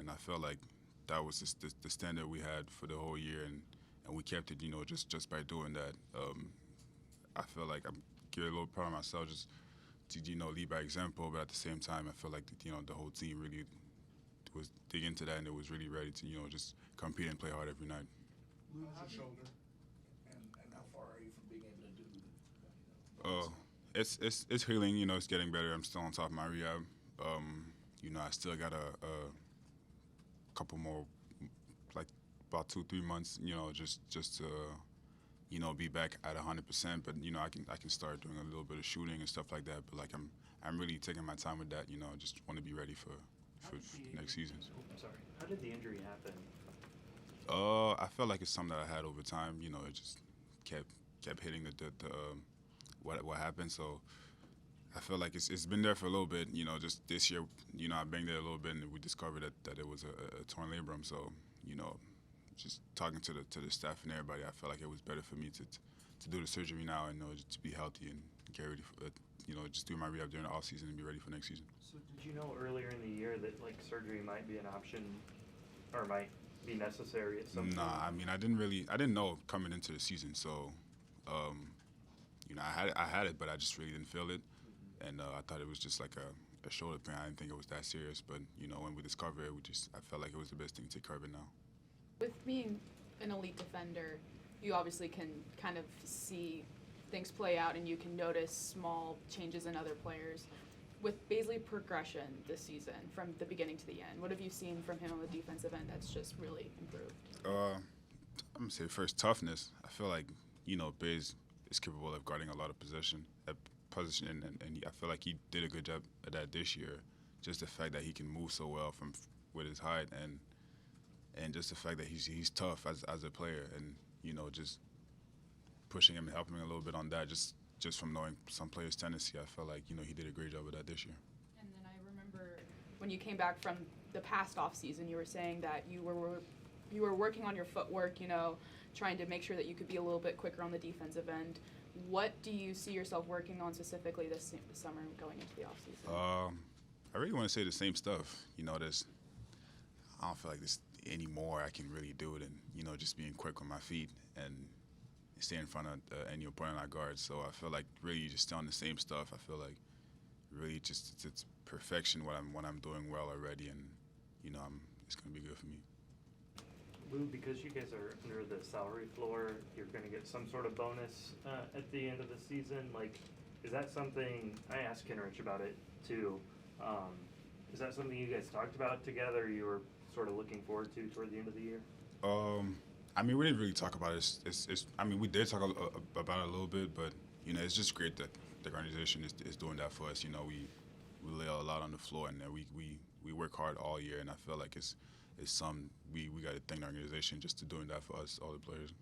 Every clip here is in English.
and I felt like that was just the standard we had for the whole year, and we kept it, just by doing that. I feel like I'm getting a little proud of myself just to, lead by example, but at the same time, I feel like, the whole team really was dig into that, and it was really ready to, just compete and play hard every night. Lose your shoulder, and how far are you from being able to do? Uh, it's healing, it's getting better. I'm still on top of my rehab. I still got a couple more, like about 2-3 months, just to, be back at 100%. But I can start doing a little bit of shooting and stuff like that. But like I'm really taking my time with that. Just want to be ready for next season. Sorry, how did the injury happen? I felt like it's something that I had over time. It just kept hitting what happened. So I feel like it's been there for a little bit. Just this year, I banged it a little bit, and we discovered that it was a torn labrum. So, just talking to the staff and everybody, I felt like it was better for me to do the surgery now and just to be healthy and get ready for just do my rehab during the off season and be ready for next season. So did you know earlier in the year that like surgery might be an option, or might be necessary at some point? Nah, I mean I didn't know coming into the season. So, I had it, but I just really didn't feel it. And I thought it was just like a shoulder pain. I didn't think it was that serious, but when we discovered it, I felt like it was the best thing to take care of it now. With being an elite defender, you obviously can kind of see things play out, and you can notice small changes in other players. With Bazley's progression this season, from the beginning to the end, what have you seen from him on the defensive end that's just really improved? I'm gonna say first toughness. I feel like Baze is capable of guarding a lot of position, and I feel like he did a good job at that this year. Just the fact that he can move so well with his height, and just the fact that he's tough as a player, and just pushing him and helping him a little bit on that, just from knowing some players' tendency. I felt like he did a great job with that this year. And then I remember when you came back from the past off season, you were saying that you were working on your footwork, trying to make sure that you could be a little bit quicker on the defensive end. What do you see yourself working on specifically this summer going into the off season? I really want to say the same stuff. I don't feel like this anymore. I can really do it, and just being quick on my feet and stay in front of any opponent I guard. So I feel like really just still on the same stuff. I feel like really just it's perfection what I'm doing well already, and it's gonna be good for me. Lou, because you guys are under the salary floor, you're going to get some sort of bonus at the end of the season. Like, is that something, I asked Kenrich about it too, is that something you guys talked about together, you were sort of looking forward to toward the end of the year? I mean, we didn't really talk about it. I mean, we did talk about it a little bit, but it's just great that the organization is doing that for us. We lay a lot on the floor, and we work hard all year, and I feel like it's some we got to thank the organization just to doing that for us, all the players.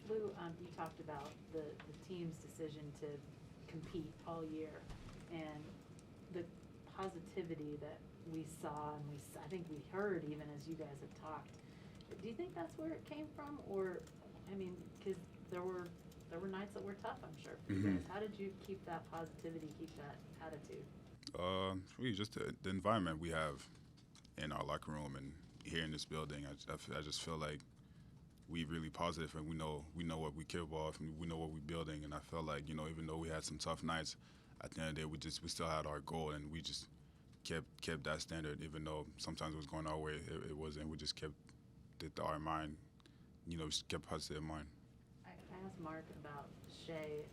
Lou, you talked about the team's decision to compete all year, and the positivity that we saw, and I think we heard even as you guys have talked. Do you think that's where it came from, or I mean, because there were nights that were tough, I'm sure, for you guys. How did you keep that positivity, keep that attitude? Really just the environment we have in our locker room and here in this building. I just feel like we really positive, and we know what we're capable of, and we know what we're building. And I felt like even though we had some tough nights, at the end of the day we still had our goal, and we just kept that standard. Even though sometimes it was going our way, it wasn't. We just kept our mind, just kept positive mind. I asked Mark about Shea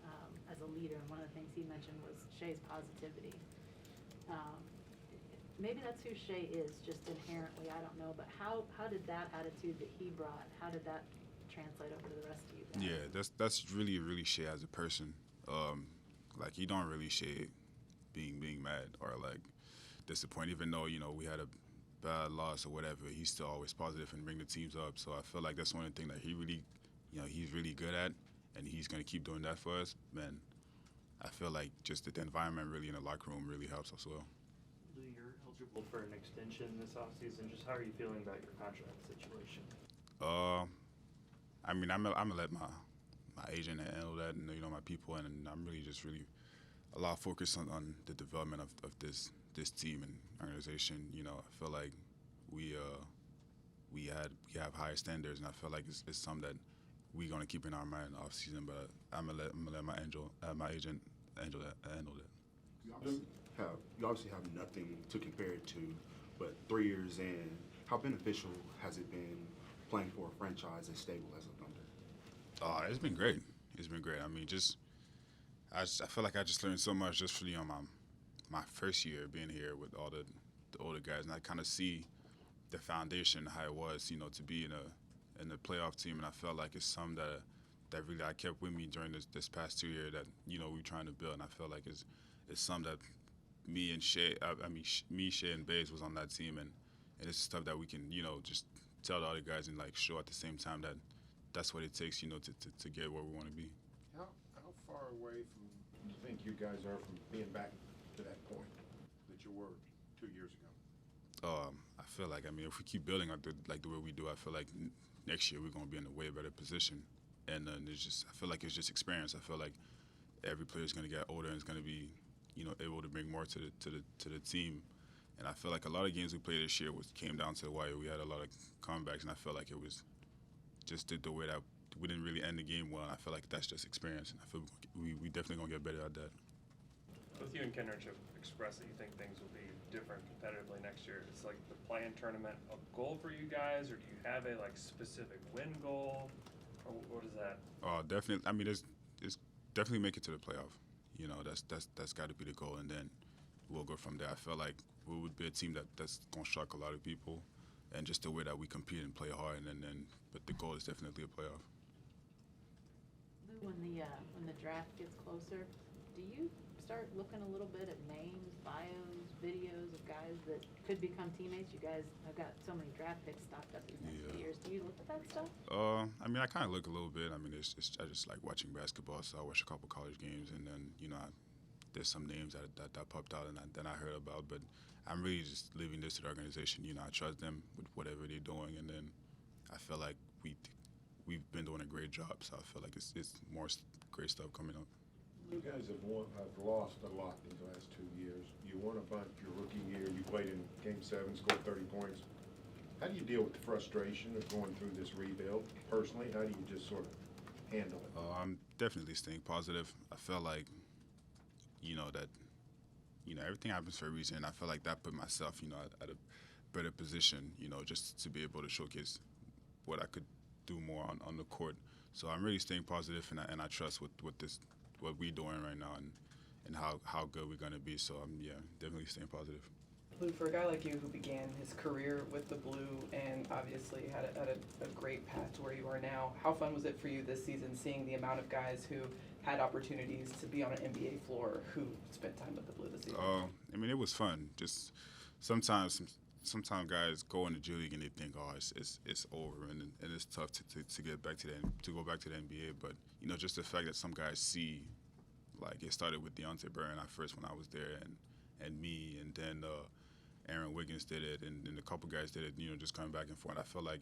as a leader, and one of the things he mentioned was Shea's positivity. Maybe that's who Shea is, just inherently, I don't know, but how did that attitude that he brought, how did that translate over to the rest of you guys? Yeah, that's really Shea as a person. Like, he don't really Shea being mad or like disappointed, even though we had a bad loss or whatever. He's still always positive and bring the teams up. So I feel like that's one of the things that he really, he's really good at, and he's gonna keep doing that for us. Man, I feel like just the environment really in the locker room really helps us well. Lou, you're eligible for an extension this offseason. Just how are you feeling about your contract situation? I mean, I'm gonna let my agent handle that, and my people, and I'm really a lot of focus on the development of this team and organization. I feel like we have higher standards, and I feel like it's something that we're gonna keep in our mind off season. But I'm gonna let my agent handle that. You obviously have nothing to compare it to, but 3 years in, how beneficial has it been playing for a franchise as stable as the Thunder? It's been great. It's been great. I mean, I feel like I just learned so much just for my first year being here with all the older guys, and I kind of see the foundation how it was, to be in the playoff team, and I felt like it's something that really I kept with me during this past 2 years that we're trying to build, and I feel like it's something that me and Shea, Shea and Bays was on that team, and it's stuff that we can just tell the other guys and like show at the same time that that's what it takes to get where we want to be. How far away from do you think you guys are from being back to that point that you were 2 years ago? I feel like if we keep building like the way we do, I feel like next year we're gonna be in a way better position, and then I feel like it's just experience. I feel like every player is gonna get older and is gonna be able to bring more to the team, and I feel like a lot of games we played this year came down to the wire. We had a lot of comebacks, and I felt like it was just the way that we didn't really end the game well. And I feel like that's just experience, and I feel we definitely gonna get better at that. Both you and Kenrich have expressed that you think things will be different competitively next year. Is like the play-in tournament a goal for you guys, or do you have a specific win goal, or what is that? Definitely. I mean, it's definitely make it to the playoff. That's got to be the goal, and then we'll go from there. I feel like we would be a team that's gonna shock a lot of people, and just the way that we compete and play hard, and then but the goal is definitely a playoff. Lou, when the draft gets closer, do you start looking a little bit at names, bios, videos of guys that could become teammates? You guys have got so many draft picks stocked up these next few years. Do you look at that stuff? I kind of look a little bit. I mean, I just like watching basketball, so I watch a couple college games, and then there's some names that popped out and then I heard about, but I'm really just leaving this to the organization. I trust them with whatever they're doing, and then I feel like we've been doing a great job, so I feel like it's more great stuff coming up. You guys have lost a lot these last 2 years. You won a bunch your rookie year. You played in Game 7, scored 30 points. How do you deal with the frustration of going through this rebuild personally? How do you just sort of handle it? I'm definitely staying positive. I feel like, that, everything happens for a reason. I feel like that put myself, at a better position, just to be able to showcase what I could do more on the court. So I'm really staying positive, and I trust what we're doing right now and how good we're going to be. So I'm definitely staying positive. Lou, for a guy like you who began his career with the Blue and obviously had a great path to where you are now, how fun was it for you this season seeing the amount of guys who had opportunities to be on an NBA floor who spent time with the Blue this season? It was fun. Just sometimes guys go in the G League and they think, it's over, and it's tough to get back to go back to the NBA. But just the fact that some guys see, like it started with Deontay Burton at first when I was there, and me, and then Aaron Wiggins did it, and a couple guys did it. Just coming back and forth. I felt like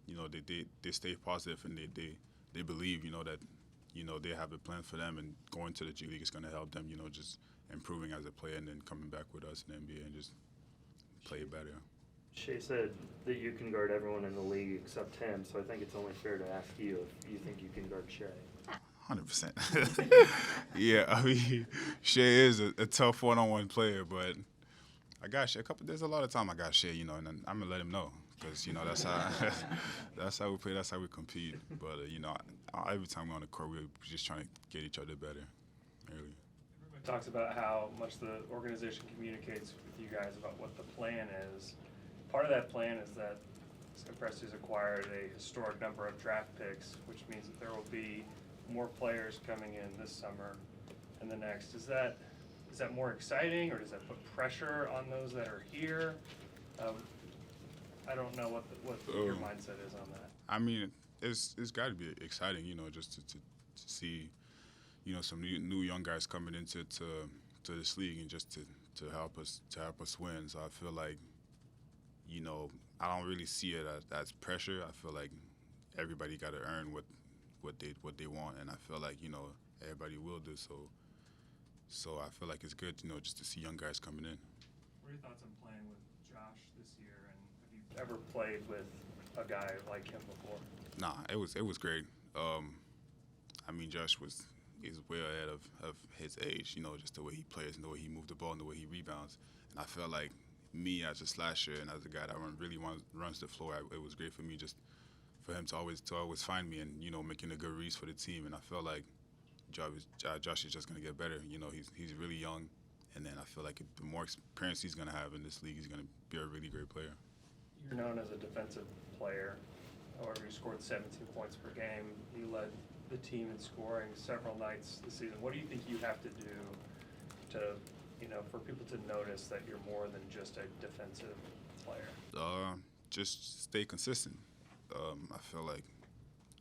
they stay positive, and they believe that they have a plan for them, and going to the G League is going to help them. Just improving as a player, and then coming back with us in the NBA and just play it better. Shea said that you can guard everyone in the league except him, so I think it's only fair to ask you if you think you can guard Shea. 100%. Yeah, Shea is a tough one-on-one player, but I got Shea. There's a lot of time I got Shea, and I'm gonna let him know because that's how that's how we play, that's how we compete. But every time we're on the court, we're just trying to get each other better. Really. Everybody talks about how much the organization communicates with you guys about what the plan is. Part of that plan is that Presti's acquired a historic number of draft picks, which means that there will be more players coming in this summer and the next. Is that more exciting, or does that put pressure on those that are here? I don't know what your mindset is on that. It's got to be exciting, just to see, some new young guys coming into to this league, and just to help us win. So I feel like, I don't really see it as pressure. I feel like everybody got to earn what they want, and I feel like everybody will do so. So I feel like it's good, just to see young guys coming in. What are your thoughts on playing with Josh this year, and have you ever played with a guy like him before? Nah, it was great. I mean, Josh is way ahead of his age. You know, just the way he plays and the way he moved the ball and the way he rebounds. And I felt like me as a slasher and as a guy that runs the floor, it was great for me just for him to always find me and, you know, making the good reads for the team. And I felt like Josh is just gonna get better. You know, he's really young, and then I feel like the more experience he's gonna have in this league, he's gonna be a really great player. You're known as a defensive player. However, you scored 17 points per game. You led the team in scoring several nights this season. What do you think you have to do to, you know, for people to notice that you're more than just a defensive player? Just stay consistent. I feel like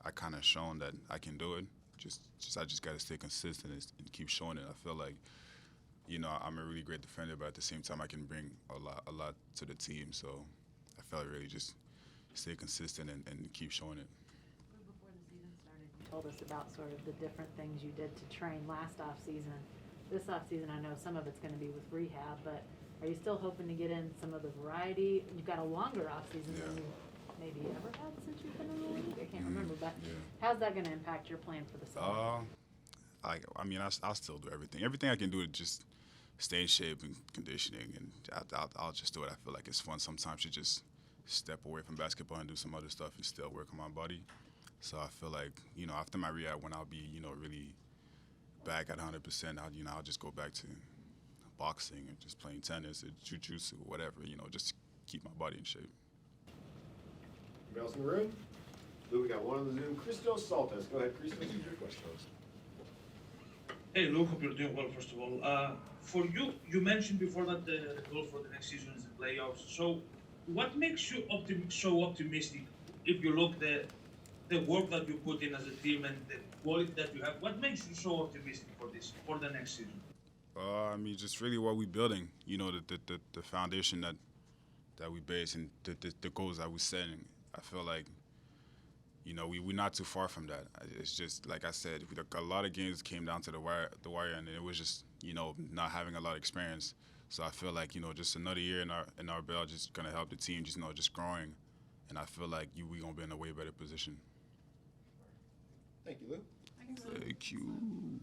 I kind of shown that I can do it. I just got to stay consistent and keep showing it. I feel like, you know, I'm a really great defender, but at the same time, I can bring a lot to the team. So I felt like really just stay consistent and keep showing it. Before the season started, you told us about sort of the different things you did to train last off season. This off season, I know some of it's going to be with rehab, but are you still hoping to get in some of the variety? You've got a longer off season than you maybe ever had since you've been in the league. I can't remember, but how's that going to impact your plan for the summer? I mean, I'll still do everything. Everything I can do to just stay in shape and conditioning, and I'll just do it. I feel like it's fun sometimes to just step away from basketball and do some other stuff and still work on my body. So I feel like, you know, after my rehab, when I'll be, you know, really back at 100%, I'll just go back to boxing and just playing tennis or jiu-jitsu or whatever, you know, just to keep my body in shape. Anybody else in the room? Lou, we got one on the Zoom. Christos Saltas. Go ahead, Christos. Use your question. Hey Lou, hope you're doing well first of all. For you, you mentioned before that the goal for the next season is the playoffs. So what makes you so optimistic if you look the work that you put in as a team and the quality that you have? What makes you so optimistic for the next season? I mean, just really what we're building, you know, the foundation that we base and the goals that we're setting. I feel like, you know, we're not too far from that. It's just, like I said, a lot of games came down to the wire, and it was just, you know, not having a lot of experience. So I feel like, you know, just another year in our belt just going to help the team, just, you know, just growing. And I feel like we're going to be in a way better position. Thank you, Lou. Thank you.